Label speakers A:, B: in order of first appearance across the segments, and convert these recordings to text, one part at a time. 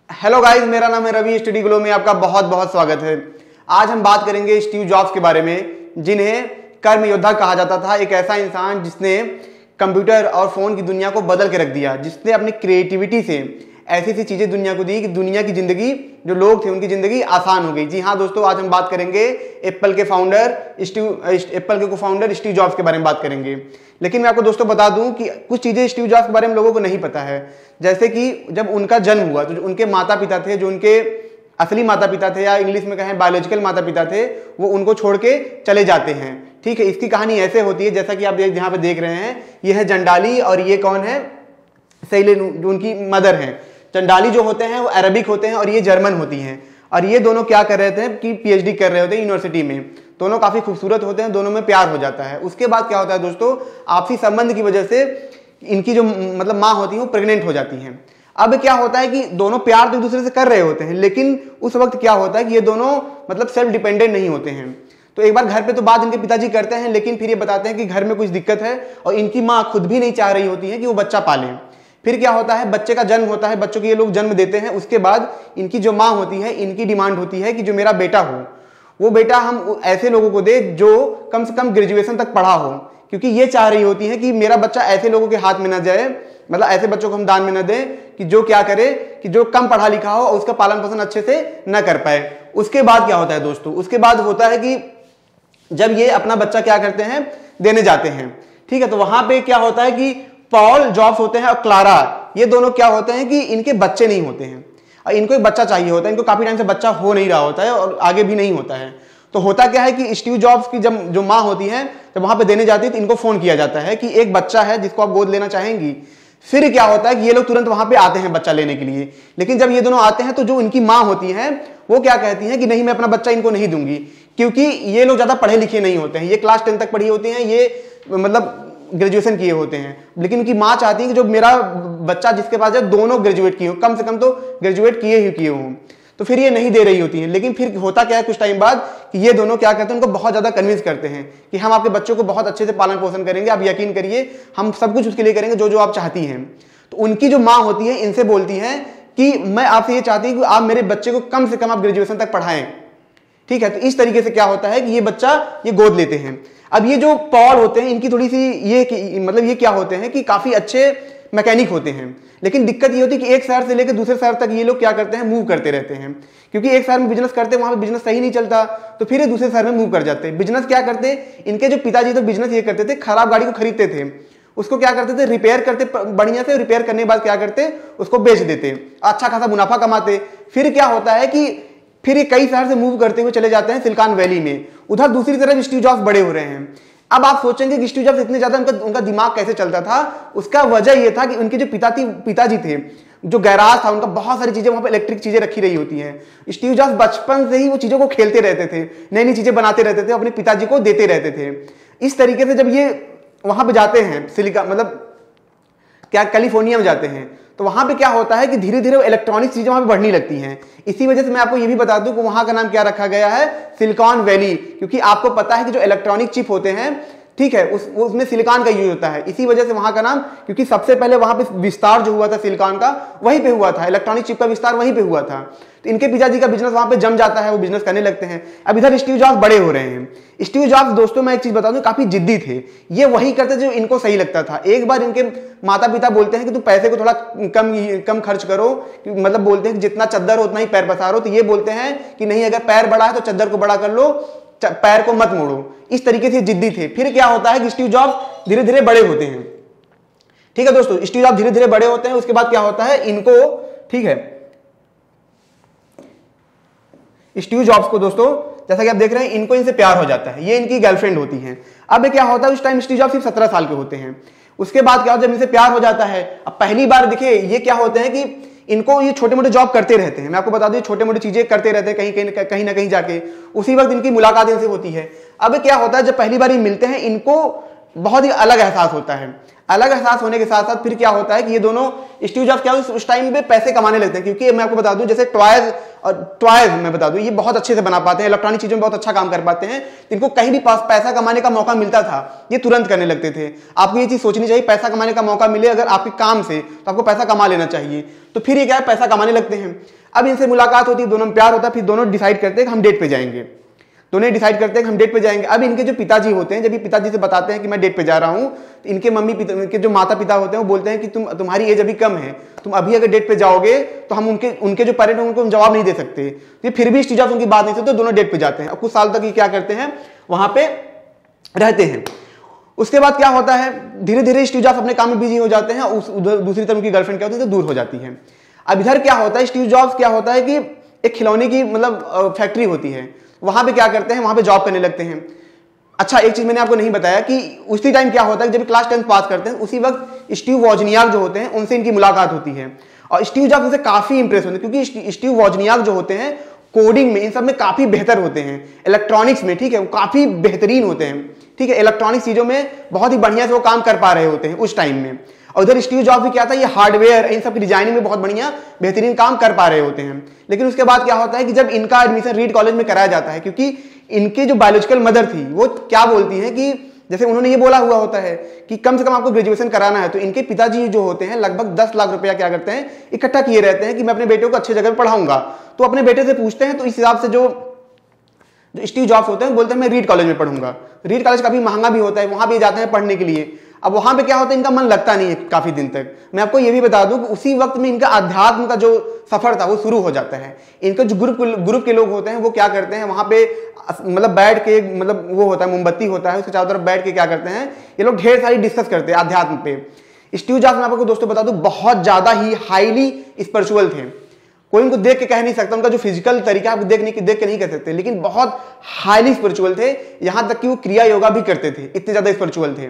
A: Hello guys, मेरा नाम है रवि। स्टडी ग्लो में आपका बहुत बहुत स्वागत है। आज हम बात करेंगे स्टीव जॉब्स के बारे में, जिन्हें कर्म योद्धा कहा जाता था। एक ऐसा इंसान जिसने कंप्यूटर और फोन की दुनिया को बदल के रख दिया, जिसने अपनी क्रिएटिविटी से ऐसी ऐसी चीजें दुनिया को दी कि दुनिया की जिंदगी, जो लोग थे उनकी जिंदगी आसान हो गई। जी हाँ दोस्तों, आज हम बात करेंगे एप्पल के फाउंडर स्टीव जॉब्स के बारे में बात करेंगे। लेकिन मैं आपको दोस्तों बता दूं कि कुछ चीजें स्टीव जॉब्स के बारे में लोगों को नहीं पता है। जैसे कि जब उनका जन्म हुआ तो जो उनके माता पिता थे, जो उनके असली माता पिता थे या इंग्लिश में कहें बायोलॉजिकल माता पिता थे, वो उनको छोड़ के चले जाते हैं। ठीक है, इसकी कहानी ऐसे होती है जैसा कि आप यहाँ पे देख रहे हैं। ये है जंडाली और ये कौन है? सैलेन, जो उनकी मदर है। चंडाली जो होते हैं वो अरबिक होते हैं और ये जर्मन होती हैं। और ये दोनों क्या कर रहे थे कि पीएचडी कर रहे होते हैं यूनिवर्सिटी में। दोनों काफी खूबसूरत होते हैं, दोनों में प्यार हो जाता है। उसके बाद क्या होता है दोस्तों, आपसी संबंध की वजह से इनकी जो मतलब माँ होती है वो प्रेग्नेंट हो जाती हैं। अब क्या होता है कि दोनों प्यार तो एक दूसरे से कर रहे होते हैं, लेकिन उस वक्त क्या होता है कि ये दोनों मतलब सेल्फ डिपेंडेंट नहीं होते हैं। तो एक बार घर पे तो बात इनके पिताजी करते हैं, लेकिन फिर ये बताते हैं कि घर में कुछ दिक्कत है और इनकी माँ खुद भी नहीं चाह रही होती है कि वो बच्चा पालें। फिर क्या होता है, बच्चे का जन्म होता है, बच्चों के ये लोग जन्म देते हैं। उसके बाद इनकी जो माँ होती है, इनकी डिमांड होती है कि जो मेरा बेटा हो, वो बेटा हम ऐसे लोगों को दे जो कम से कम ग्रेजुएशन तक पढ़ा हो, क्योंकि ये चाह रही होती है कि मेरा बच्चा ऐसे लोगों के हाथ में ना जाए, मतलब ऐसे बच्चों को हम दान में न दें कि जो क्या करे कि जो कम पढ़ा लिखा हो और उसका पालन पोषण अच्छे से न कर पाए। उसके बाद क्या होता है दोस्तों, उसके बाद होता है कि जब ये अपना बच्चा क्या करते हैं, देने जाते हैं। ठीक है, तो वहां पे क्या होता है कि पॉल जॉब्स होते हैं और क्लारा, ये दोनों क्या होते हैं कि इनके बच्चे नहीं होते हैं और इनको एक बच्चा चाहिए होता है। इनको काफी टाइम से बच्चा हो नहीं रहा होता है और आगे भी नहीं होता है। तो होता क्या है कि स्टीव जॉब्स की जब जो माँ होती है, जब वहां पे देने जाती है तो इनको फोन किया जाता है कि एक बच्चा है जिसको आप गोद लेना चाहेंगी। फिर क्या होता है कि ये लोग तुरंत वहां पे आते हैं बच्चा लेने के लिए। लेकिन जब ये दोनों आते हैं तो जो इनकी माँ होती है वो क्या कहती है कि नहीं, मैं अपना बच्चा इनको नहीं दूंगी, क्योंकि ये लोग ज्यादा पढ़े लिखे नहीं होते हैं। ये क्लास 10 तक पढ़ी होती हैं, ये मतलब ग्रेजुएशन किए होते हैं। लेकिन उनकी माँ चाहती है कि जो मेरा बच्चा जिसके पास है दोनों ग्रेजुएट किए हो, कम से कम तो ग्रेजुएट किए हों। तो फिर ये नहीं दे रही होती हैं। लेकिन फिर होता क्या है कुछ टाइम बाद कि ये दोनों क्या करते हैं, उनको बहुत ज्यादा कन्विंस करते हैं कि हम आपके बच्चों को बहुत अच्छे से पालन पोषण करेंगे, आप यकीन करिए, हम सब कुछ उसके लिए करेंगे जो जो आप चाहती हैं। तो उनकी जो माँ होती है इनसे बोलती है कि मैं आपसे ये चाहती हूँ कि आप मेरे बच्चे को कम से कम आप ग्रेजुएशन तक पढ़ाएं। ठीक है, तो इस तरीके से क्या होता है कि ये बच्चा ये गोद लेते हैं। अब ये जो पॉल होते हैं, इनकी थोड़ी सी ये मतलब ये क्या होते हैं कि काफी अच्छे मैकेनिक होते हैं। लेकिन दिक्कत ये होती है कि एक शहर से लेकर दूसरे शहर तक ये लोग क्या करते हैं, मूव करते रहते हैं। क्योंकि एक शहर में बिजनेस करते हैं, वहां पे बिजनेस सही नहीं चलता, तो फिर ये दूसरे शहर में मूव कर जाते हैं। बिजनेस क्या करते, इनके जो पिताजी तो बिजनेस ये करते थे, खराब गाड़ी को खरीदते थे, उसको क्या करते थे, रिपेयर करते बढ़िया से, रिपेयर करने के बाद क्या करते, उसको बेच देते, अच्छा खासा मुनाफा कमाते। फिर क्या होता है कि फिर ये कई शहर से मूव करते हुए चले जाते हैं सिलिकॉन वैली में। उधर दूसरी तरफ स्टीव जॉब्स बड़े हो रहे हैं। अब आप सोचेंगे कि स्टीव जॉब्स इतने ज्यादा उनका दिमाग कैसे चलता था। उसका वजह यह था कि उनके जो पिताजी थे, जो गैराज था उनका, बहुत सारी चीजें वहां पे इलेक्ट्रिक चीजें रखी रही होती हैं। स्टीव जॉब्स बचपन से ही वो चीजों को खेलते रहते थे, नई नई चीजें बनाते रहते थे, अपने पिताजी को देते रहते थे। इस तरीके से जब ये वहां पे जाते हैं सिलिकॉन, मतलब क्या कैलिफोर्निया में जाते हैं, तो वहां पे क्या होता है कि धीरे धीरे इलेक्ट्रॉनिक चीजें वहां पे बढ़ने लगती हैं। इसी वजह से मैं आपको ये भी बता दूं कि वहां का नाम क्या रखा गया है, सिलिकॉन वैली, क्योंकि आपको पता है कि जो इलेक्ट्रॉनिक चिप होते हैं, ठीक है, उसमें सिलिकॉन का यूज होता है। इसी वजह से वहां का नाम, क्योंकि सबसे पहले वहां पे विस्तार जो हुआ था सिलिकॉन का, वहीं पे हुआ था, इलेक्ट्रॉनिक चिप का विस्तार वहीं पे हुआ था। तो इनके पिताजी का बिजनेस वहां पे जम जाता है, वो बिजनेस करने लगते हैं। अब इधर स्टीव जॉब्स बड़े हो रहे हैं। स्टीव जॉब्स दोस्तों मैं एक चीज बता दूं, काफी जिद्दी थे। ये वही करते जो इनको सही लगता था। एक बार इनके माता पिता बोलते हैं कि तू पैसे को थोड़ा कम खर्च करो, मतलब बोलते हैं कि जितना चद्दर हो उतना ही पैर पसारो। तो ये बोलते हैं कि नहीं, अगर पैर बड़ा है तो चद्दर को बड़ा कर लो, पैर को मत मोड़ो। इस तरीके से जिद्दी थे। फिर क्या होता है कि स्टीव जॉब्स धीरे धीरे बड़े होते हैं। ठीक है दोस्तों, स्टीव जॉब्स धीरे धीरे बड़े होते हैं। उसके बाद क्या होता है इनको, ठीक है, स्टीव जॉब्स को दोस्तों जैसा कि आप देख रहे हैं, इनको इनसे प्यार हो जाता है। ये इनकी गर्लफ्रेंड होती है। अब क्या होता है, उस टाइम स्टीव जॉब्स सिर्फ 17 साल के होते हैं। उसके बाद क्या होता है, जब इनसे प्यार हो जाता है, अब पहली बार देखिए ये क्या होते हैं कि इनको ये छोटे मोटे जॉब करते रहते हैं। मैं आपको बता दूं, छोटे मोटे चीजें करते रहते हैं कहीं ना कहीं जाके। उसी वक्त इनकी मुलाकात इनसे होती है। अब क्या होता है, जब पहली बार ये मिलते हैं, इनको बहुत ही अलग एहसास होता है। अलग एहसास होने के साथ साथ फिर क्या होता है कि ये दोनों स्टीव जॉब्स क्या उस टाइम पे पैसे कमाने लगते हैं। क्योंकि मैं आपको बता दूं, जैसे टॉयज और टॉयज मैं बता दूं ये बहुत अच्छे से बना पाते हैं, इलेक्ट्रॉनिक चीजों में बहुत अच्छा काम कर पाते हैं। इनको कहीं भी पास पैसा कमाने का मौका मिलता था ये तुरंत करने लगते थे। आपको ये चीज सोचनी चाहिए, पैसा कमाने का मौका मिले अगर आपके काम से तो आपको पैसा कमा लेना चाहिए। तो फिर ये क्या है, पैसा कमाने लगते हैं। अब इनसे मुलाकात होती है, दोनों में प्यार होता है, फिर दोनों डिसाइड करते हैं कि हम डेट पे जाएंगे। दोनों डिसाइड करते हैं कि हम डेट पे जाएंगे। अब इनके जो पिताजी होते हैं, जब ये पिताजी से बताते हैं कि मैं डेट पे जा रहा हूं, तो इनके इनके जो माता पिता होते हैं वो बोलते हैं कि तुम्हारी एज अभी कम है, तुम अभी अगर डेट पे जाओगे तो हम उनके जो पेरेंट हैं उनको हम जवाब नहीं दे सकते। तो ये फिर भी स्टीव जॉब्स उनकी बात नहीं सुनते, तो दोनों डेट पे जाते हैं। अब कुछ साल तक ये क्या करते हैं, वहां पे रहते हैं। उसके बाद क्या होता है, धीरे धीरे स्टीव जॉब्स अपने काम में बिजी हो जाते हैं, दूसरी तरफ उनकी गर्लफ्रेंड क्या होती है तो दूर हो जाती है। अब इधर क्या होता है, स्टीव जॉब्स क्या होता है कि एक खिलौने की मतलब फैक्ट्री होती है, वहां पे क्या करते हैं, वहां पे जॉब करने लगते हैं। अच्छा एक चीज मैंने आपको नहीं बताया कि उसी टाइम क्या होता है, जब क्लास 10 पास करते हैं उसी वक्त स्टीव वॉजनियाक जो होते हैं उनसे इनकी मुलाकात होती है और स्टीव जॉब्स उनसे काफी इंप्रेस होते हैं, क्योंकि स्टीव वॉजनियाक जो होते हैं कोडिंग में इन सब में काफी बेहतर होते हैं, इलेक्ट्रॉनिक्स में, ठीक है, वो काफी बेहतरीन होते हैं, ठीक है, इलेक्ट्रॉनिक चीजों में बहुत ही बढ़िया से वो काम कर पा रहे होते हैं उस टाइम में। और उधर स्टीव जॉब्स भी क्या था, ये हार्डवेयर इन सब की डिजाइनिंग में बहुत बढ़िया बेहतरीन काम कर पा रहे होते हैं। लेकिन उसके बाद क्या होता है कि जब इनका एडमिशन रीड कॉलेज में कराया जाता है, क्योंकि इनके जो बायोलॉजिकल मदर थी वो क्या बोलती हैं कि जैसे उन्होंने ये बोला हुआ होता है कि कम से कम आपको ग्रेजुएशन कराना है, तो इनके पिताजी जो होते हैं लगभग 10 लाख रुपया क्या करते हैं इकट्ठा किए रहते हैं कि मैं अपने बेटे को अच्छे जगह पढ़ाऊंगा। तो अपने बेटे से पूछते हैं, तो इस हिसाब से जो स्टीव जॉब्स होते हैं बोलते हैं मैं रीड कॉलेज में पढ़ूंगा। रीड कॉलेज काफी महंगा भी होता है, वहां भी जाते हैं पढ़ने के लिए। अब वहां पे क्या होता है, इनका मन लगता नहीं है काफी दिन तक। मैं आपको ये भी बता दूं कि उसी वक्त में इनका अध्यात्म का जो सफर था वो शुरू हो जाता है। इनके जो ग्रुप के लोग होते हैं वो क्या करते हैं, वहां पे मतलब बैठ के, मतलब वो होता है मोमबत्ती होता है, उसके चारों तरफ बैठ के क्या करते हैं ये लोग ढेर सारी डिस्कस करते हैं अध्यात्म पे। स्टीव जॉब्स मैं आपको दोस्तों बता दूं बहुत ज्यादा ही हाईली स्पिरिचुअल थे। कोई उनको देख के कह नहीं सकता, उनका जो फिजिकल तरीका आप देख के नहीं कह सकते, लेकिन बहुत हाईली स्पिरिचुअल थे। यहां तक कि वो क्रिया योगा भी करते थे, इतने ज्यादा स्पिरिचुअल थे।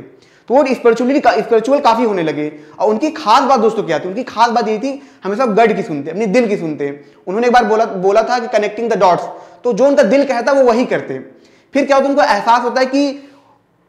A: तो वो स्पिरिचुअल काफी होने लगे। और उनकी खास बात दोस्तों क्या थी, उनकी खास बात ये थी हमेशा गड की सुनते, अपनी दिल की सुनते। उन्होंने एक बार बोला था कि कनेक्टिंग द डॉट्स, तो जो उनका दिल कहता वो वही करते। फिर क्या होता है, उनको एहसास होता है कि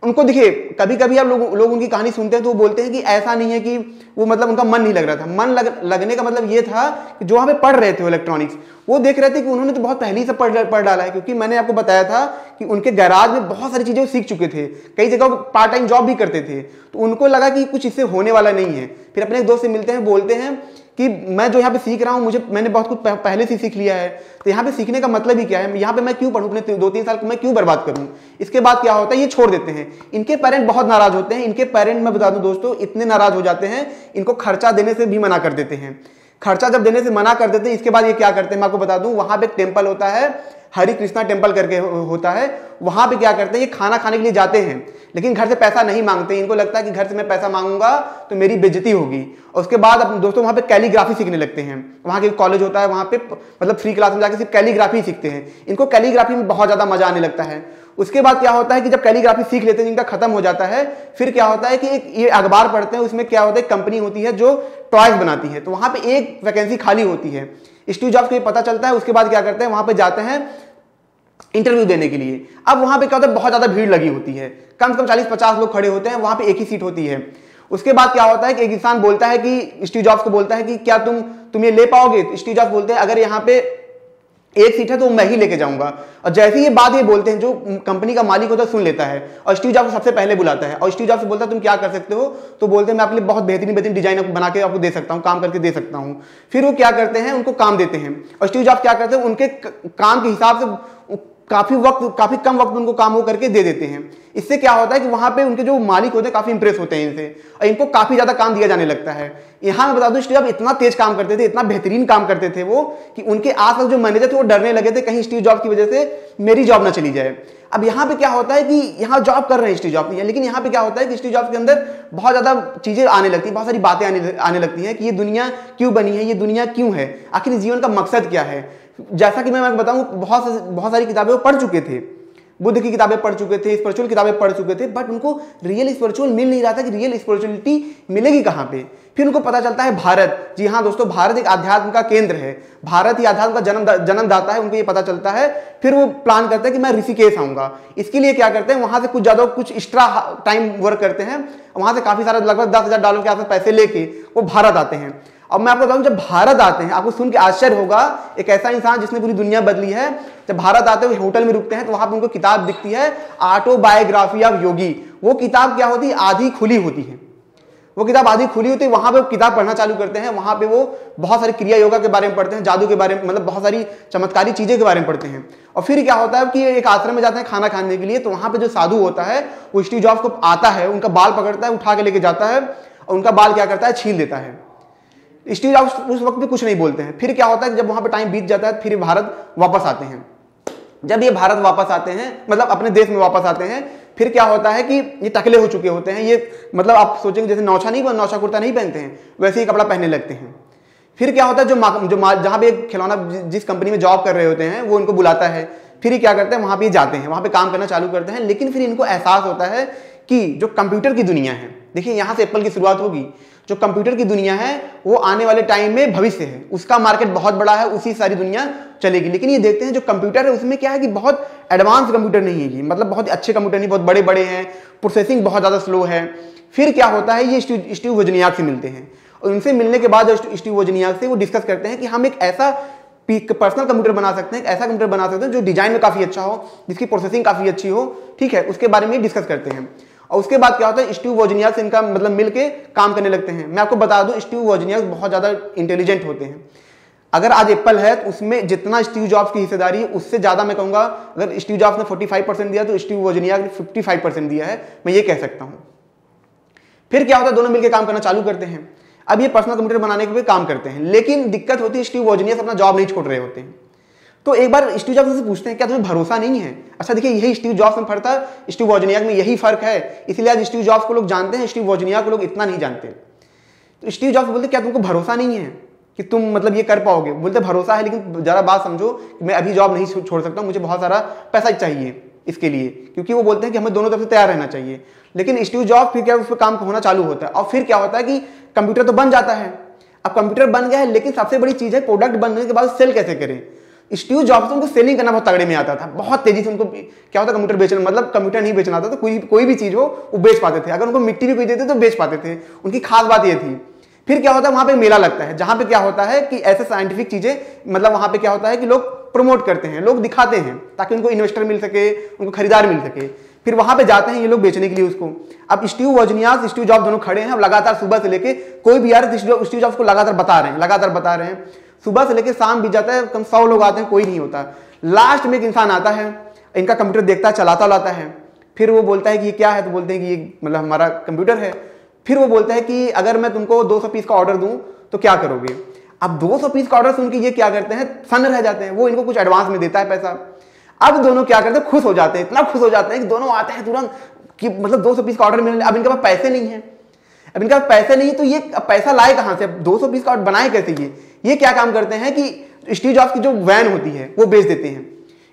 A: उनको देखिए कभी कभी आप लोग उनकी कहानी सुनते हैं तो वो बोलते हैं कि ऐसा नहीं है कि वो मतलब उनका मन नहीं लग रहा था। मन लगने का मतलब ये था कि जो वहां पे पढ़ रहे थे इलेक्ट्रॉनिक्स, वो देख रहे थे कि उन्होंने तो बहुत पहले ही से पढ़ डाला है, क्योंकि मैंने आपको बताया था कि उनके गैराज में बहुत सारी चीजें वो सीख चुके थे, कई जगह पार्ट टाइम जॉब भी करते थे। तो उनको लगा कि कुछ इससे होने वाला नहीं है। फिर अपने एक दोस्त से मिलते हैं, बोलते हैं कि मैं जो यहाँ पे सीख रहा हूँ मैंने बहुत कुछ पहले से सीख लिया है, तो यहाँ पे सीखने का मतलब ही क्या है, यहाँ पे मैं क्यों पढ़ूँ, अपने 2-3 साल मैं क्यों बर्बाद करूँ। इसके बाद क्या होता है, ये छोड़ देते हैं। इनके पेरेंट बहुत नाराज होते हैं। इनके पेरेंट मैं बता दूं दोस्तों इतने नाराज हो जाते हैं, इनको खर्चा देने से भी मना कर देते हैं। खर्चा जब देने से मना कर देते हैं, इसके बाद ये क्या करते हैं मैं आपको बता दूं, वहां पे एक टेम्पल होता है, हरि कृष्णा टेम्पल करके होता है। वहां पे क्या करते हैं, ये खाना खाने के लिए जाते हैं, लेकिन घर से पैसा नहीं मांगते। इनको लगता है कि घर से मैं पैसा मांगूंगा तो मेरी बेइज्जती होगी। और उसके बाद अपने दोस्तों वहां पे कैलीग्राफी सीखने लगते हैं। वहां के कॉलेज होता है, वहां पे मतलब फ्री क्लास में जाकर सिर्फ कैलीग्राफी सीखते हैं। इनको कैलीग्राफी में बहुत ज्यादा मजा आने लगता है। उसके बाद क्या होता है कि जब कैलीग्राफी सीख लेते हैं, इनका खत्म हो जाता है, फिर क्या होता है कि एक ये अखबार पढ़ते हैं, उसमें क्या होता है कंपनी होती है जो टॉयज बनाती है, तो वहां पे एक वैकेंसी खाली होती है। स्टीव जॉब्स को ये पता चलता है। उसके बाद क्या करते हैं, वहां पे जाते हैं इंटरव्यू देने के लिए। अब वहां पे क्या होता है, बहुत ज्यादा भीड़ लगी होती है, कम से कम 40-50 लोग खड़े होते हैं, वहां पे एक ही सीट होती है। उसके बाद क्या होता है कि एक इंसान बोलता है कि स्टीव जॉब्स को बोलता है कि क्या तुम ये ले पाओगे। तो स्टीव जॉब्स बोलते हैं अगर यहाँ पे एक सीट है तो मैं ही लेके जाऊंगा। और जैसे ही ये बात ये बोलते हैं, जो कंपनी का मालिक होता है सुन लेता है और स्टीव जॉब्स को सबसे पहले बुलाता है। और स्टीव जॉब्स से बोलता है तुम क्या कर सकते हो, तो बोलते हैं मैं आपके लिए बहुत बेहतरीन डिजाइन बना के आपको दे सकता हूँ, काम करके दे सकता हूँ। फिर वो क्या करते हैं, उनको काम देते हैं। और स्टीव जॉब्स क्या करते हैं, उनके काम के हिसाब से काफी कम वक्त में उनको काम वो करके दे देते हैं। इससे क्या होता है कि वहां पे उनके जो मालिक होते हैं काफी इंप्रेस होते हैं इनसे, और इनको काफी ज्यादा काम दिया जाने लगता है। यहां मैं बता दूं स्टीव जॉब्स इतना तेज काम करते थे, इतना बेहतरीन काम करते थे वो, कि उनके आसपास जो मैनेजर थे वो डरने लगे थे कहीं स्टीव जॉब्स की वजह से मेरी जॉब ना चली जाए। अब यहाँ पे क्या होता है कि यहाँ जॉब कर रहे हैं स्टीव जॉब्स, लेकिन यहाँ पे क्या होता है कि स्टीव जॉब्स के अंदर बहुत ज्यादा चीजें आने लगती है, बहुत सारी बातें आने लगती हैं कि ये दुनिया क्यों बनी है, ये दुनिया क्यों है, आखिर जीवन का मकसद क्या है। जैसा कि मैं बताऊं बहुत सारी किताबें वो पढ़ चुके थे, बुद्ध की किताबें पढ़ चुके थे, स्पिरिचुअल किताबें पढ़ चुके थे, बट उनको रियल स्पिरिचुअल मिल नहीं रहा था कि रियल स्पिरिचुअलिटी मिलेगी कहाँ पे। फिर उनको पता चलता है भारत, जी हाँ दोस्तों, भारत एक अध्यात्म का केंद्र है, भारत ही अध्यात्म का जन्मदाता है, उनको ये पता चलता है। फिर वो प्लान करते हैं कि मैं ऋषिकेश आऊंगा। इसके लिए क्या करते हैं, वहां से कुछ एक्स्ट्रा टाइम वर्क करते हैं, वहां से काफी सारा लगभग $10,000 के आसपास पैसे लेके वो भारत आते हैं। अब मैं आपको बताऊं, जब भारत आते हैं, आपको सुन के आश्चर्य होगा, एक ऐसा इंसान जिसने पूरी दुनिया बदली है, जब भारत आते हैं होटल में रुकते हैं तो वहां पर उनको किताब दिखती है, ऑटोबायोग्राफी ऑफ योगी। वो किताब क्या होती है, आधी खुली होती है। वो किताब आधी खुली होती है, वहां पे किताब पढ़ना चालू करते हैं, वहां पे वो बहुत सारी क्रिया योगा के बारे में पढ़ते हैं, जादू के बारे में, मतलब बहुत सारी चमत्कारी चीजें के बारे में पढ़ते हैं। और फिर क्या होता है कि एक आश्रम में जाते हैं खाना खाने के लिए, तो वहां पे जो साधु होता है वो स्टीव जॉब्स को आता है, उनका बाल पकड़ता है, उठा के लेके जाता है और उनका बाल क्या करता है, छील देता है। स्टीव जॉब्स उस वक्त भी कुछ नहीं बोलते हैं। फिर क्या होता है कि जब वहां पे टाइम बीत जाता है, फिर भारत वापस आते हैं। जब ये भारत वापस आते हैं, मतलब अपने देश में वापस आते हैं, फिर क्या होता है कि ये टकले हो चुके होते हैं। ये मतलब आप सोचेंगे जैसे नौशा कुर्ता नहीं पहनते हैं, वैसे ही कपड़ा पहनने लगते हैं। फिर क्या होता है, जहां पे खिलौना जिस कंपनी में जॉब कर रहे होते हैं वो उनको बुलाता है, फिर क्या करते हैं, वहां पे जाते हैं, वहां पे काम करना चालू करते हैं। लेकिन फिर इनको एहसास होता है कि जो कंप्यूटर की दुनिया है, देखिए यहां से एप्पल की शुरुआत होगी। जो कंप्यूटर की दुनिया है वो आने वाले टाइम में भविष्य है, उसका मार्केट बहुत बड़ा है, उसी सारी दुनिया चलेगी। लेकिन ये देखते हैं जो कंप्यूटर है उसमें क्या है कि बहुत एडवांस कंप्यूटर नहीं है, ये मतलब बहुत अच्छे कंप्यूटर नहीं, बहुत बड़े बड़े हैं, प्रोसेसिंग बहुत ज्यादा स्लो है। फिर क्या होता है, ये स्टीव वोजनियाक से मिलते हैं और उनसे मिलने के बाद स्टीव वोजनियाक से वो डिस्कस करते हैं कि हम एक ऐसा पर्सनल कंप्यूटर बना सकते हैं, ऐसा कंप्यूटर बना सकते हैं जो डिजाइन में काफी अच्छा हो, जिसकी प्रोसेसिंग काफी अच्छी हो, ठीक है, उसके बारे में डिस्कस करते हैं। और उसके बाद क्या होता है, स्टीव वोजनियाक से इनका मतलब मिलके काम करने लगते हैं। मैं आपको बता दूं, स्टीव वोजनियाक बहुत ज्यादा इंटेलिजेंट होते हैं। अगर आज एप्पल है तो उसमें जितना स्टीव जॉब्स की हिस्सेदारी है उससे ज्यादा मैं कहूंगा, अगर स्टीव जॉब्स ने 45% दिया तो स्टीव वोजनियाक ने 55% दिया है, मैं ये कह सकता हूं। फिर क्या होता है, दोनों मिलकर काम करना चालू करते हैं। अब ये पर्सनल कंप्यूटर बनाने के लिए काम करते हैं, लेकिन दिक्कत होती है स्टीव वोजनियाक अपना जॉब नहीं छोड़ रहे होते हैं। तो एक बार स्टीव जॉब्स से पूछते हैं, क्या तुम्हें भरोसा नहीं है? अच्छा देखिए, यही स्टीव जॉब्स में फर्क था, स्टीव वोजनियाक में यही फर्क है, इसलिए आज स्टीव जॉब्स को लोग जानते हैं, स्टीव वोजनियाक को लोग इतना नहीं जानते। तो स्टीव जॉब्स बोलते, क्या तुमको भरोसा नहीं है कि तुम मतलब ये कर पाओगे? बोलते भरोसा है, लेकिन जरा बात समझो कि मैं अभी जॉब नहीं छोड़ सकता, मुझे बहुत सारा पैसा चाहिए इसके लिए, क्योंकि वो बोलते हैं कि हमें दोनों तरफ से तैयार रहना चाहिए। लेकिन स्टीव जॉब्स फिर क्या, उस पर काम होना चालू होता है और फिर क्या होता है कि कंप्यूटर तो बन जाता है। अब कंप्यूटर बन गया है, लेकिन सबसे बड़ी चीज है प्रोडक्ट बनने के बाद सेल कैसे करें। स्टीव जॉब्स को उनको सेलिंग करना बहुत तगड़े में आता था, बहुत तेजी से उनको क्या होता कंप्यूटर बेचना, मतलब कंप्यूटर नहीं बेचना आता तो कोई भी चीज हो वो बेच पाते थे। अगर उनको मिट्टी भी कोई देते तो बेच पाते थे, उनकी खास बात ये थी। फिर क्या होता है, वहां पे मेला लगता है, जहां पे क्या होता है कि ऐसे साइंटिफिक चीजें, मतलब वहां पे क्या होता है कि लोग प्रमोट करते हैं, लोग दिखाते हैं ताकि उनको इन्वेस्टर मिल सके, उनको खरीदार मिल सके। फिर वहां पे जाते हैं ये लोग बेचने के लिए उसको। अब स्टीव वोजनियाक, स्टीव जॉब्स दोनों खड़े हैं, अब लगातार सुबह से लेके कोई भी यार स्टीव जॉब्स को लगातार बता रहे हैं, सुबह से लेके शाम बीत जाता है, कम 100 लोग आते हैं, कोई नहीं होता। लास्ट में एक इंसान आता है, इनका कंप्यूटर देखता है, चलाता लाता है, फिर वो बोलता है कि ये क्या है, तो बोलते हैं कि ये मतलब हमारा कंप्यूटर है। फिर वो बोलता है कि अगर मैं तुमको 200 पीस का ऑर्डर दूं तो क्या करोगे? अब 200 पीस का ऑर्डर सुन के ये क्या करते हैं, सन्न रह जाते हैं। वो इनको कुछ एडवांस में देता है पैसा। अब दोनों क्या करते हैं, खुश हो जाते हैं, इतना खुश हो जाते हैं कि दोनों आते हैं तुरंत कि मतलब 200 पीस का ऑर्डर मिलने। अब इनके पास पैसे नहीं है, अब इनका पैसे नहीं, तो ये पैसा लाए कहां से? 200 पीस का ऑर्डर बनाए कैसे? ये क्या काम करते हैं कि स्टीव जॉब्स की जो वैन होती है वो बेच देते हैं,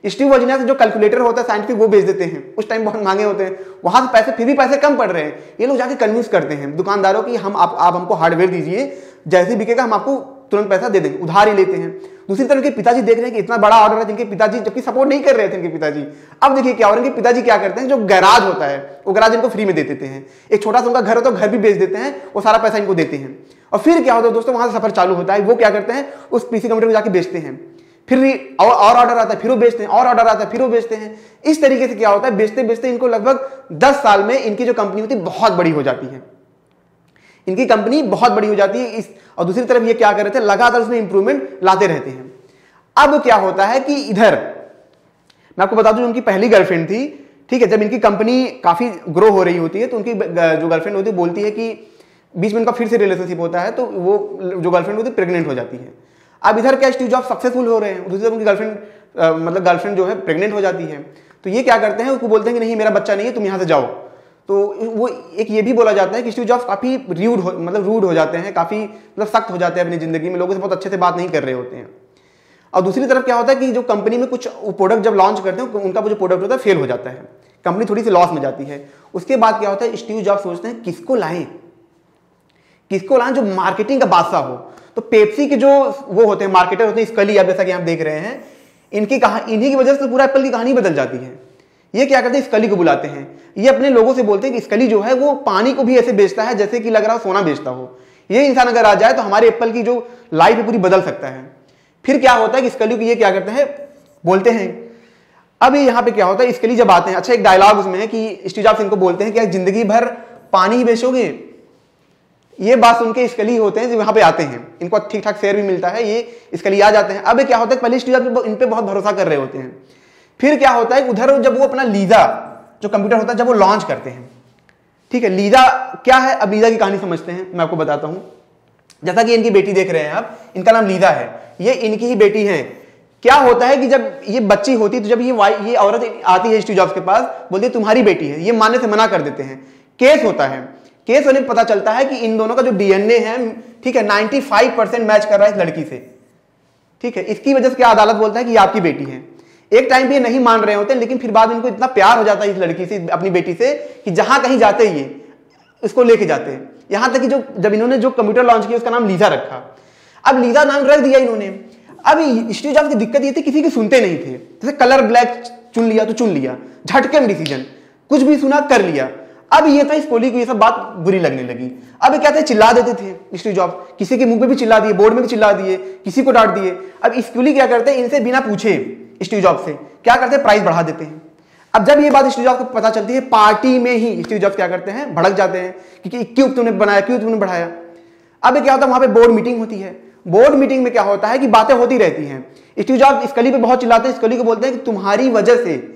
A: स्टीव वोजनियाक जो कैलकुलेटर होता है साइंटिफिक वो बेच देते हैं, उस टाइम बहुत महंगे होते हैं, वहां से पैसे फिर भी पैसे कम पड़ रहे हैं। ये लोग जाके कन्विंस करते हैं दुकानदारों की, हम आप हमको हार्डवेयर दीजिए, जैसे बिकेगा हम आपको तुरंत पैसा दे देंगे, उधार ही लेते हैं। दूसरी तरफ के पिताजी देख रहे हैं कि इतना बड़ा ऑर्डर है, जिनके पिताजी जबकि सपोर्ट नहीं कर रहे थे इनके पिताजी। अब देखिए क्या हो रहा है, इनके पिताजी क्या करते हैं, जो गैराज होता है वो गैराज इनको फ्री में दे देते हैं। एक छोटा सा उनका घर होता है, घर भी बेच देते हैं, वो सारा पैसा इनको देते हैं। और फिर क्या होता है दोस्तों, वहां से सफर चालू होता है। वो क्या करते हैं, उस पीसी कंप्यूटर को जाके बेचते हैं, फिर और ऑर्डर आता है, फिर वो बेचते हैं, और ऑर्डर आता है, फिर वो बेचते हैं। इस तरीके से क्या होता है, बेचते बेचते इनको लगभग 10 साल में इनकी जो कंपनी होती है बहुत बड़ी हो जाती है, इनकी कंपनी बहुत बड़ी हो जाती है। और दूसरी तरफ ये क्या कर रहे थे, लगातार उसमें इंप्रूवमेंट लाते रहते हैं। अब क्या होता है कि इधर मैं आपको बता दूं, उनकी पहली गर्लफ्रेंड थी, ठीक है, जब इनकी कंपनी काफी ग्रो हो रही होती है तो उनकी जो गर्लफ्रेंड होती है बोलती है कि बीच में उनका फिर से रिलेशनशिप होता है, तो वो जो गर्लफ्रेंड होती है प्रेग्नेंट हो जाती है। अब इधर क्या, स्टीव जॉब्स सक्सेसफुल हो रहे हैं, दूसरी तरफ उनकी गर्लफ्रेंड जो है प्रेग्नेंट हो जाती है। तो ये क्या करते हैं, उसको बोलते हैं कि नहीं मेरा बच्चा नहीं है, तुम यहां से जाओ। तो वो एक ये भी बोला जाता है कि स्टीव जॉब्स काफी रूड हो जाते हैं, काफी मतलब सख्त हो जाते हैं अपनी जिंदगी में, लोगों से बहुत अच्छे से बात नहीं कर रहे होते हैं। और दूसरी तरफ क्या होता है कि जो कंपनी में कुछ प्रोडक्ट जब लॉन्च करते हैं उनका वो जो प्रोडक्ट होता है फेल हो जाता है, कंपनी थोड़ी सी लॉस में जाती है। उसके बाद क्या होता है, स्टीव जॉब्स सोचते हैं किसको लाएं जो मार्केटिंग का बादशाह हो। तो पेप्सी के जो वो होते हैं मार्केटर होते हैं, स्कली, जैसा कि आप देख रहे हैं, इन्हीं की वजह से पूरा एप्पल की कहानी बदल जाती है। ये क्या करते हैं, स्कली को बुलाते हैं, ये अपने लोगों से बोलते हैं कि स्कली जो है वो पानी को भी ऐसे बेचता है जैसे कि लग रहा हो सोना बेचता हो। ये इंसान अगर आ जाए तो हमारे एप्पल की जो लाइफ है पूरी बदल सकता है। फिर क्या होता है कि स्कली को ये क्या करते हैं, बोलते हैं। अब ये यहाँ पे क्या होता है, स्कली जब आते हैं, अच्छा एक डायलॉग उसमें है कि स्टीव जॉब्स इनको बोलते हैं कि जिंदगी भर पानी ही बेचोगे। ये बात सुन के स्कली होते हैं जो यहाँ पे आते हैं, इनको ठीक ठाक शेयर भी मिलता है, ये स्कली आ जाते हैं। अब क्या होता है, पहले स्टीव जॉब्स इन पे बहुत भरोसा कर रहे होते हैं। फिर क्या होता है, उधर जब वो अपना लीजा जो कंप्यूटर होता है जब वो लॉन्च करते हैं, ठीक है, लीजा क्या है, अब लीजा की कहानी समझते हैं, मैं आपको बताता हूं। जैसा कि इनकी बेटी देख रहे हैं आप, इनका नाम लीजा है, ये इनकी ही बेटी है। क्या होता है कि जब ये बच्ची होती है तो जब ये औरत आती है स्टीव जॉब्स के पास, बोलती है तुम्हारी बेटी है, ये मानने से मना कर देते हैं। केस होता है, केस होने पर पता चलता है कि इन दोनों का जो डीएनए है, ठीक है, 95% मैच कर रहा है इस लड़की से, ठीक है। इसकी वजह से क्या अदालत बोलता है कि ये आपकी बेटी है। एक टाइम पे ये नहीं मान रहे होते, लेकिन फिर बाद में इनको इतना प्यार हो जाता है इस लड़की से, अपनी बेटी से, कि जहां कहीं जाते ही ये इसको लेके जाते हैं। यहां तक कि जब इन्होंने जो कंप्यूटर लॉन्च किया उसका नाम लीजा रखा। अब लीजा नाम रख दिया इन्होंने। अब स्टीव जॉब्स की दिक्कत ये थी, किसी की सुनते नहीं थे। जैसे कलर ब्लैक चुन लिया तो चुन लिया, झटके में डिसीजन, कुछ भी सुना कर लिया। अब ये था स्कली को ये सब बात बुरी लगने लगी। अब क्या थे, चिल्ला देते थे स्टीव जॉब्स, किसी के मुंह पे भी चिल्ला दिए, बोर्ड में भी चिल्ला दिए, किसी को डांट दिए। अब स्कली क्या करते हैं, इनसे बिना पूछे स्टीव जॉब्स से क्या करते हैं, प्राइस बढ़ा देते हैं। अब जब ये बात स्टीव जॉब्स को पता चलती है, पार्टी में ही स्टीव जॉब्स क्या करते हैं, भड़क जाते हैं कि क्यों तुमने बनाया, क्यों तुमने बढ़ाया। अब क्या होता है, वहां पे बोर्ड मीटिंग होती है। बोर्ड मीटिंग में क्या होता है कि बातें होती रहती हैं। स्टीव जॉब्स स्कली पे बहुत चिल्लाते हैं, स्कली को बोलते हैं कि तुम्हारी वजह से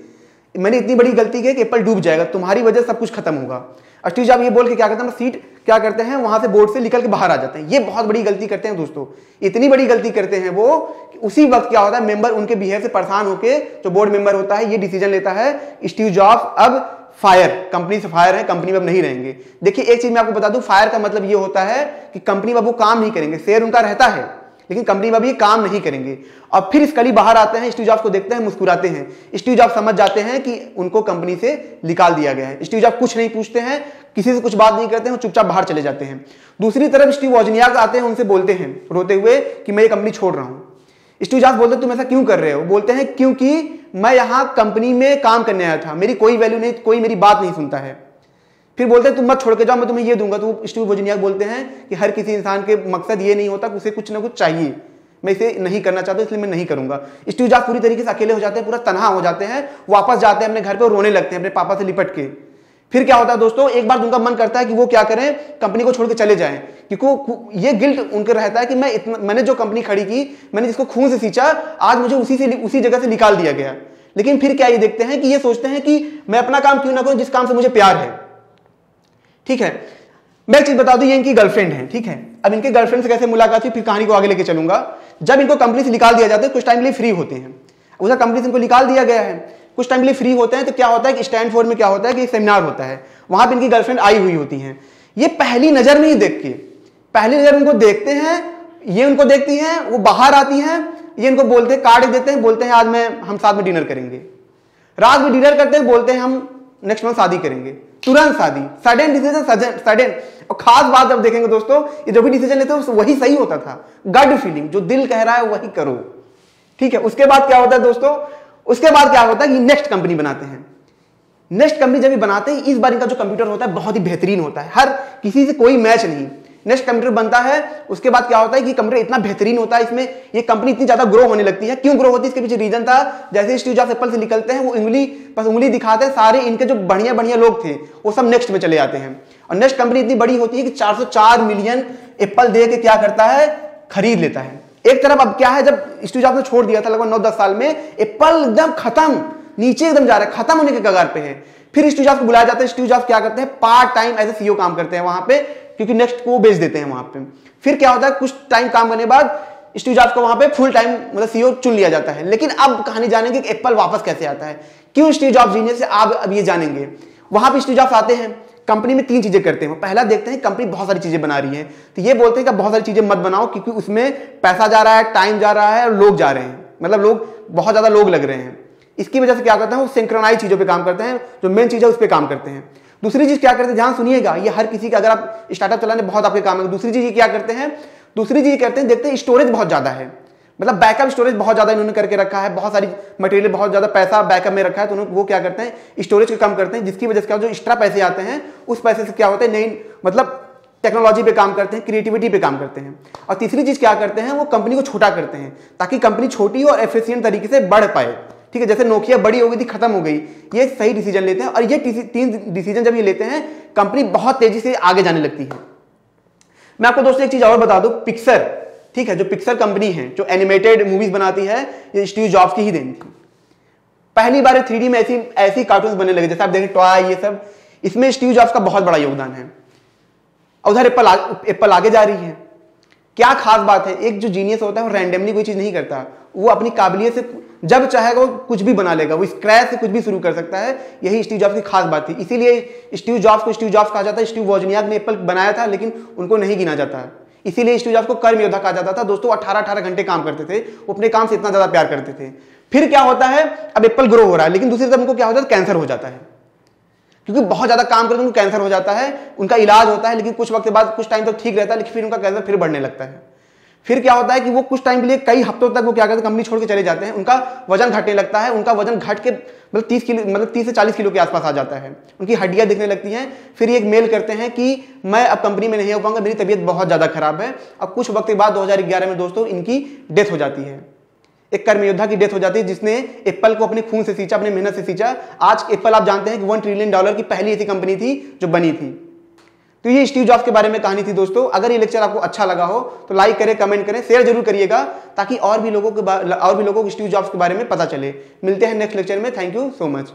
A: मैंने इतनी बड़ी गलती की कि एप्पल डूब जाएगा, तुम्हारी वजह से सब कुछ खत्म होगा। स्टीव जॉब्स ये बोल के क्या करते हैं, सीट क्या करते हैं, वहां से बोर्ड से निकल के बाहर आ जाते हैं। ये बहुत बड़ी गलती करते हैं दोस्तों, इतनी बड़ी गलती करते हैं वो। उसी वक्त क्या होता है, मेंबर उनके बिहेव से परेशान होकर जो बोर्ड मेंबर होता है ये डिसीजन लेता है, स्टीव जॉब्स अब फायर, कंपनी से फायर है, कंपनी में अब नहीं रहेंगे। देखिए एक चीज मैं आपको बता दूं, फायर का मतलब ये होता है कि कंपनी में अब वो काम नहीं करेंगे, शेयर उनका रहता है लेकिन कंपनी में अब ये काम नहीं करेंगे। और फिर स्कली बाहर आते हैं, स्टीव जॉब्स को देखते हैं, मुस्कुराते हैं। स्टीव जॉब्स समझ जाते हैं कि उनको कंपनी से निकाल दिया गया है। स्टीव जॉब्स कुछ नहीं पूछते हैं, किसी से कुछ बात नहीं करते हैं, चुपचाप बाहर चले जाते हैं। दूसरी तरफ स्टीव वोजनियाक आते हैं, उनसे बोलते हैं रोते हुए कि मैं ये कंपनी छोड़ रहा हूं। स्टीव जॉब्स बोलते तुम ऐसा क्यों कर रहे हो, बोलते हैं क्योंकि मैं यहां कंपनी में काम करने आया था, मेरी कोई वैल्यू नहीं, कोई मेरी बात नहीं सुनता है। फिर बोलते हैं तुम मत छोड़ के जाओ, मैं तुम्हें ये दूंगा। तो स्टीव वोजनियाक बोलते हैं कि हर किसी इंसान के मकसद ये नहीं होता कि उसे कुछ ना कुछ चाहिए, मैं इसे नहीं करना चाहता इसलिए मैं नहीं करूंगा। स्टीव जॉब्स पूरी तरीके से अकेले हो जाते हैं, पूरा तनहा हो जाते हैं, वापस जाते हैं अपने घर पे, रोने लगते हैं अपने पापा से लिपट के। फिर क्या होता है दोस्तों, एक बार उनका मन करता है कि वो क्या करें, कंपनी को छोड़ के चले जाएं, क्योंकि ये गिल्ट उनके रहता है कि मैंने जो कंपनी खड़ी की, मैंने जिसको खून से सींचा, आज मुझे उसी जगह से निकाल दिया गया। लेकिन फिर क्या ये देखते हैं कि ये सोचते हैं कि मैं अपना काम क्यों ना करूं जिस काम से मुझे प्यार है, ठीक है। मैं एक चीज बता दूं, ये इनकी गर्लफ्रेंड है, ठीक है। अब इनके गर्लफ्रेंड से कैसे मुलाकात हुई, फिर कहानी को आगे लेके चलूंगा। जब इनको कंपनी से निकाल दिया जाता है, कुछ टाइम के लिए फ्री होते हैं, उधर कंपनी से इनको निकाल दिया गया है, कुछ टाइम के लिए फ्री होते हैं, तो क्या होता है कि स्टैनफोर्ड में क्या होता है कि एक सेमिनार होता है, वहां पे इनकी गर्लफ्रेंड आई हुई होती है। ये पहली नजर में ही देख के, पहली नजर उनको देखते हैं, ये उनको देखती हैं, वो बाहर आती हैं, ये इनको बोलते हैं, कार्ड देते हैं, बोलते हैं आज हम साथ में डिनर करेंगे। रात में डिनर करते हैं, बोलते हैं हम नेक्स्ट मंथ शादी करेंगे। तुरंत शादी, सडन डिसीजन, सडन। और खास बात जब देखेंगे दोस्तों, ये जो भी डिसीजन लेते हैं वही सही होता था, गट फीलिंग, जो दिल कह रहा है वही करो, ठीक है। उसके बाद क्या होता है दोस्तों, उसके बाद क्या होता है कि नेक्स्ट कंपनी बनाते हैं। नेक्स्ट कंपनी जब बनाते हैं, इस बार इनका जो कंप्यूटर होता है बहुत ही बेहतरीन होता है, हर किसी से कोई मैच नहीं। नेक्स्ट कंप्यूटर बनता है, उसके बाद क्या होता है कि कंप्यूटर इतना बेहतरीन होता है, इसमें ये कंपनी इतनी ज्यादा ग्रो होने लगती है। क्यों ग्रो होती है, इसके पीछे रीजन था, जैसे स्टीव जॉब्स एप्पल से निकलते हैं, वो उंगली दिखाते हैं, सारे इनके जो बढ़िया बढ़िया लोग थे वो सब नेक्स्ट में चले जाते हैं। और नेक्स्ट कंपनी इतनी बड़ी होती है कि 404 मिलियन एप्पल दे के क्या करता है, खरीद लेता है। एक तरफ अब क्या है, जब स्टीव जॉब्स ने छोड़ दिया था लगभग 9-10 साल में, एप्पल एकदम खत्म, नीचे एकदम जा रहा है, खत्म होने के कगार पे है। फिर स्टीव जॉब्स को बुलाया जाता है, स्टीव जॉब्स क्या करते हैं, part time as a CEO काम करते हैं वहां पे, क्योंकि नेक्स्ट को बेच देते हैं वहां पे। फिर क्या होता है, कुछ टाइम काम करने के बाद स्टीव जॉब्स को वहां पे फुल टाइम मतलब सीईओ चुन लिया जाता है। लेकिन अब कहानी जानेंगे कि एप्पल वापस कैसे आता है, क्यों स्टीव जॉब्स जीनियस से, आप अब ये जानेंगे। वहां पे स्टीव जॉब्स आते हैं, कंपनी में 3 चीजें करते हैं। पहला देखते हैं कंपनी बहुत सारी चीजें बना रही है, तो ये बोलते हैं कि बहुत सारी चीजें मत बनाओ, क्योंकि उसमें पैसा जा रहा है, टाइम जा रहा है और लोग जा रहे हैं, मतलब लोग बहुत ज्यादा लोग लग रहे हैं। इसकी वजह से क्या करते हैं, वो सिंक्रोनाइज चीजों पे काम करते हैं, जो मेन चीज है उस पर काम करते हैं। दूसरी चीज क्या करते हैं, ध्यान सुनिएगा, ये हर किसी का, अगर आप स्टार्टअप चलाने बहुत आपके काम है। दूसरी चीज क्या करते हैं, दूसरी चीज करते हैं, देखते हैं स्टोरेज बहुत ज्यादा है, मतलब बैकअप स्टोरेज बहुत ज्यादा इन्होंने करके रखा है, बहुत सारी मटेरियल, बहुत ज्यादा पैसा बैकअप में रखा है, तो उन्होंने वो क्या करते हैं, स्टोरेज को कम करते हैं, जिसकी वजह से क्या जो एक्स्ट्रा पैसे आते हैं उस पैसे से क्या होता है, नहीं मतलब टेक्नोलॉजी पे काम करते हैं, क्रिएटिविटी पे काम करते हैं। और तीसरी चीज क्या करते हैं, वो कंपनी को छोटा करते हैं ताकि कंपनी छोटी और एफिशिएंट तरीके से बढ़ पाए। ठीक है, जैसे नोकिया बड़ी हो गई थी, खत्म हो गई, ये सही डिसीजन लेते हैं और ये 3 डिसीजन जब ये लेते हैं कंपनी बहुत तेजी से आगे जाने लगती है। मैं आपको दोस्तों एक चीज और बता दूं, पिक्सर, ठीक है, जो पिक्सर कंपनी है जो एनिमेटेड मूवीज बनाती है, ये स्टीव जॉब्स की ही देन थी। पहली बार 3D में ऐसी कार्टून्स बनने लगे, जैसे आप देखें टॉय, ये सब, इसमें स्टीव जॉब्स का बहुत बड़ा योगदान है। उधर एप्पल आगे जा रही है। क्या खास बात है, एक जो जीनियस होता है वो रैंडमली कोई चीज नहीं करता, वो अपनी काबिलियत से जब चाहेगा वो कुछ भी बना लेगा, वो स्क्रैच से कुछ भी शुरू कर सकता है। यही स्टीव जॉब्स की खास बात थी, इसीलिए स्टीव जॉब्स को स्टीव जॉब्स कहा जाता है। स्टीव वोजनियाक ने एप्पल बनाया था लेकिन उनको नहीं गिना जाता है, इसीलिए स्टीव जॉब्स को कर्म योद्धा कहा जाता था। दोस्तों 18-18 घंटे काम करते थे, वो अपने काम से इतना ज्यादा प्यार करते थे। फिर क्या होता है, अब एप्पल ग्रो हो रहा है लेकिन दूसरी तरफ उनको क्या होता है, कैंसर हो जाता है, क्योंकि बहुत ज्यादा काम करते उनको कैंसर हो जाता है। उनका इलाज होता है लेकिन कुछ वक्त बाद, कुछ टाइम तक ठीक रहता है, लेकिन फिर उनका कैंसर फिर बढ़ने लगता है। फिर क्या होता है कि वो कुछ टाइम के लिए, कई हफ्तों तक वो क्या करते हैं, कंपनी छोड़ के चले जाते हैं। उनका वजन घटने लगता है, उनका वजन घट के मतलब 30 से 40 किलो के आसपास आ जाता है। उनकी हड्डियां दिखने लगती हैं। फिर ये एक मेल करते हैं कि मैं अब कंपनी में नहीं हो पाऊंगा, मेरी तबीयत बहुत ज्यादा खराब है। अब कुछ वक्त के बाद 2011 में दोस्तों इनकी डेथ हो जाती है। एक कर्म योद्धा की डेथ हो जाती है जिसने एप्पल को अपने खून से सींचा, अपनी मेहनत से सींचा। आज एप्पल आप जानते हैं कि $1 ट्रिलियन की पहली ऐसी कंपनी थी जो बनी थी। तो ये स्टीव जॉब्स के बारे में कहानी थी दोस्तों। अगर ये लेक्चर आपको अच्छा लगा हो तो लाइक करें, कमेंट करें, शेयर जरूर करिएगा ताकि और भी लोगों को स्टीव जॉब्स के बारे में पता चले। मिलते हैं नेक्स्ट लेक्चर में। Thank you so much.